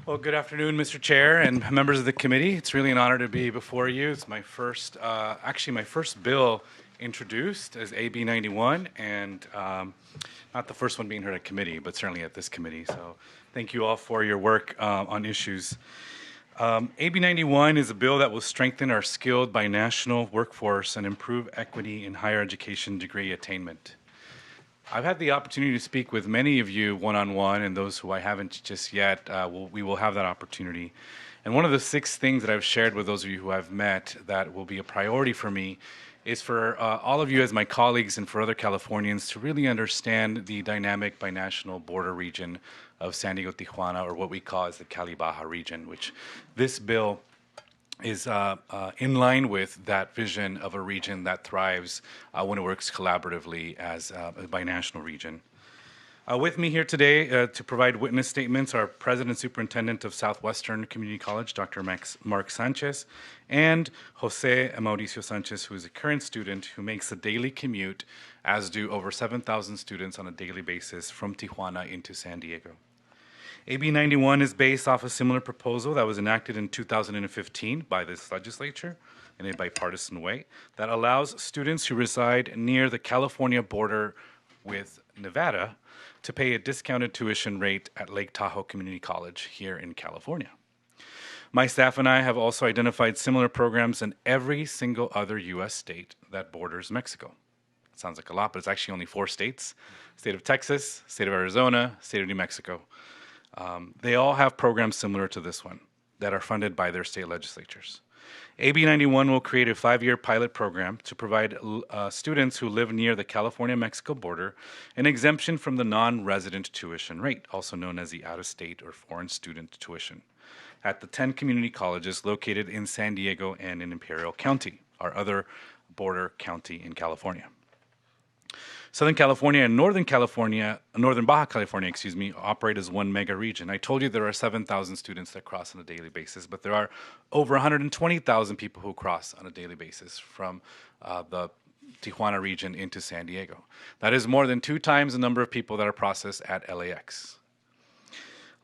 Well, good afternoon, Mr. Chair and members of the committee. It's really an honor to be before you. It's my first, actually my first bill introduced as AB 91, and not the first one being heard at committee, but certainly at this committee. So thank you all for your work on issues. AB 91 is a bill that will strengthen our skilled binational workforce and improve equity in higher education degree attainment. I've had the opportunity to speak with many of you one-on-one, and those who I haven't just yet, we will have that opportunity. And one of the 6 things that I've shared with those of you who I've met that will be a priority for me is for all of you as my colleagues and for other Californians to really understand the dynamic binational border region of San Diego, Tijuana, or what we call as the Cali-Baja region, which this bill is in line with that vision of a region that thrives when it works collaboratively as a binational region. With me here today to provide witness statements are President and Superintendent of Southwestern Community College, Dr. Mark Sanchez, and Jose Mauricio Sanchez, who is a current student who makes a daily commute, as do over 7,000 students on a daily basis from Tijuana into San Diego. AB 91 is based off a similar proposal that was enacted in 2015 by this legislature in a bipartisan way that allows students who reside near the California border with Nevada to pay a discounted tuition rate at Lake Tahoe Community College here in California. My staff and I have also identified similar programs in every single other U.S. state that borders Mexico. It sounds like a lot, but it's actually only 4 states: state of Texas, state of Arizona, state of New Mexico. They all have programs similar to this one that are funded by their state legislatures. AB 91 will create a 5-year pilot program to provide students who live near the California-Mexico border an exemption from the non-resident tuition rate, also known as the out-of-state or foreign student tuition, at the 10 community colleges located in San Diego and in Imperial County, our other border county in California. Southern California and Northern Baja California, operate as one mega region. I told you there are 7,000 students that cross on a daily basis, but there are over 120,000 people who cross on a daily basis from the Tijuana region into San Diego. That is more than 2 times the number of people that are processed at LAX.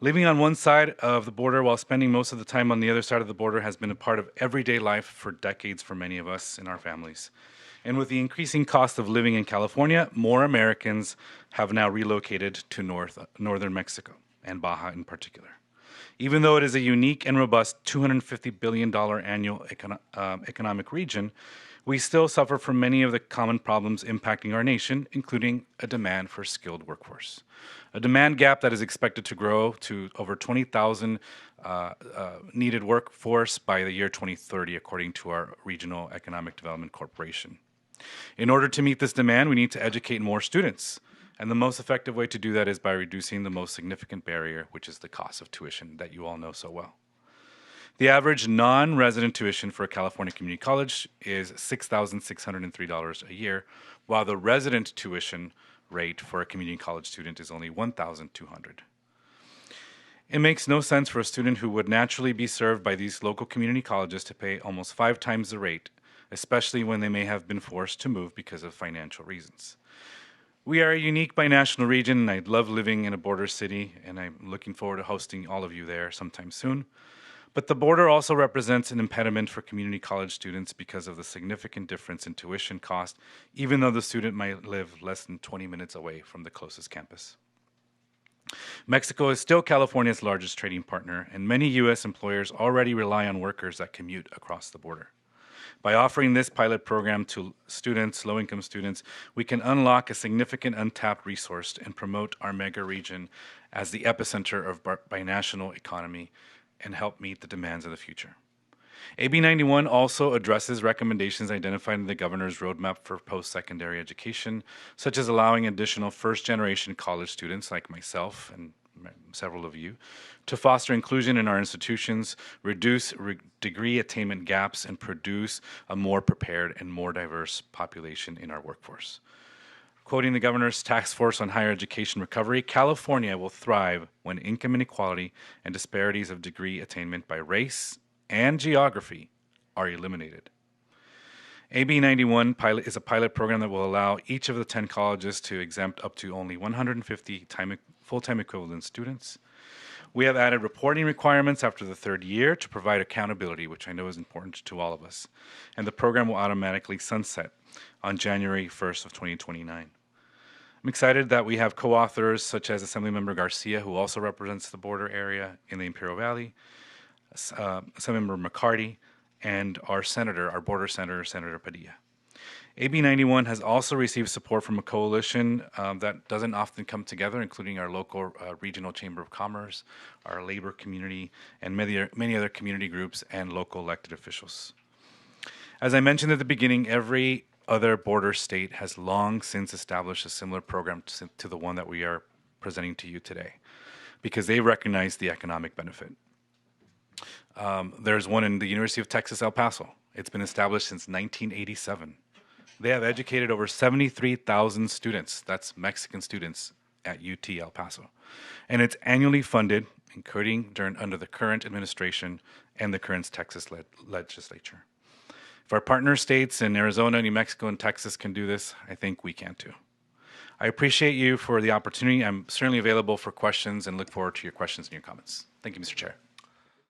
Living on one side of the border while spending most of the time on the other side of the border has been a part of everyday life for decades for many of us in our families. And with the increasing cost of living in California, more Americans have now relocated to northern Mexico, and Baja in particular. Even though it is a unique and robust $250 billion annual economic region, we still suffer from many of the common problems impacting our nation, including a demand for skilled workforce. A demand gap that is expected to grow to over 20,000 needed workforce by the year 2030, according to our Regional Economic Development Corporation. In order to meet this demand, we need to educate more students. And the most effective way to do that is by reducing the most significant barrier, which is the cost of tuition that you all know so well. The average non-resident tuition for a California community college is $6,603 a year, while the resident tuition rate for a community college student is only $1,200. It makes no sense for a student who would naturally be served by these local community colleges to pay almost 5 times the rate, especially when they may have been forced to move because of financial reasons. We are a unique binational region, and I love living in a border city, and I'm looking forward to hosting all of you there sometime soon. But the border also represents an impediment for community college students because of the significant difference in tuition cost, even though the student might live less than 20 minutes away from the closest campus. Mexico is still California's largest trading partner, and many U.S. employers already rely on workers that commute across the border. By offering this pilot program to students, low-income students, we can unlock a significant untapped resource and promote our mega region as the epicenter of binational economy and help meet the demands of the future. AB 91 also addresses recommendations identified in the governor's roadmap for post-secondary education, such as allowing additional first-generation college students like myself and several of you to foster inclusion in our institutions, reduce degree attainment gaps, and produce a more prepared and more diverse population in our workforce. Quoting the governor's task force on higher education recovery, California will thrive when income inequality and disparities of degree attainment by race and geography are eliminated. AB 91 is a pilot program that will allow each of the 10 colleges to exempt up to only 150 full-time equivalent students. We have added reporting requirements after the third year to provide accountability, which I know is important to all of us. And the program will automatically sunset on January 1st of 2029. I'm excited that we have co-authors such as Assemblymember Garcia, who also represents the border area in the Imperial Valley, Assemblymember McCarty, and our senator, our border senator, Senator Padilla. AB 91 has also received support from a coalition that doesn't often come together, including our local regional chamber of commerce, our labor community, and many other community groups and local elected officials. As I mentioned at the beginning, every other border state has long since established a similar program to the one that we are presenting to you today, because they recognize the economic benefit. There's one in the University of Texas, El Paso. It's been established since 1987. They have educated over 73,000 students, that's Mexican students, at UT El Paso. And it's annually funded, including under the current administration and the current Texas legislature. If our partner states in Arizona, New Mexico, and Texas can do this, I think we can too. I appreciate you for the opportunity. I'm certainly available for questions and look forward to your questions and your comments. Thank you, Mr. Chair.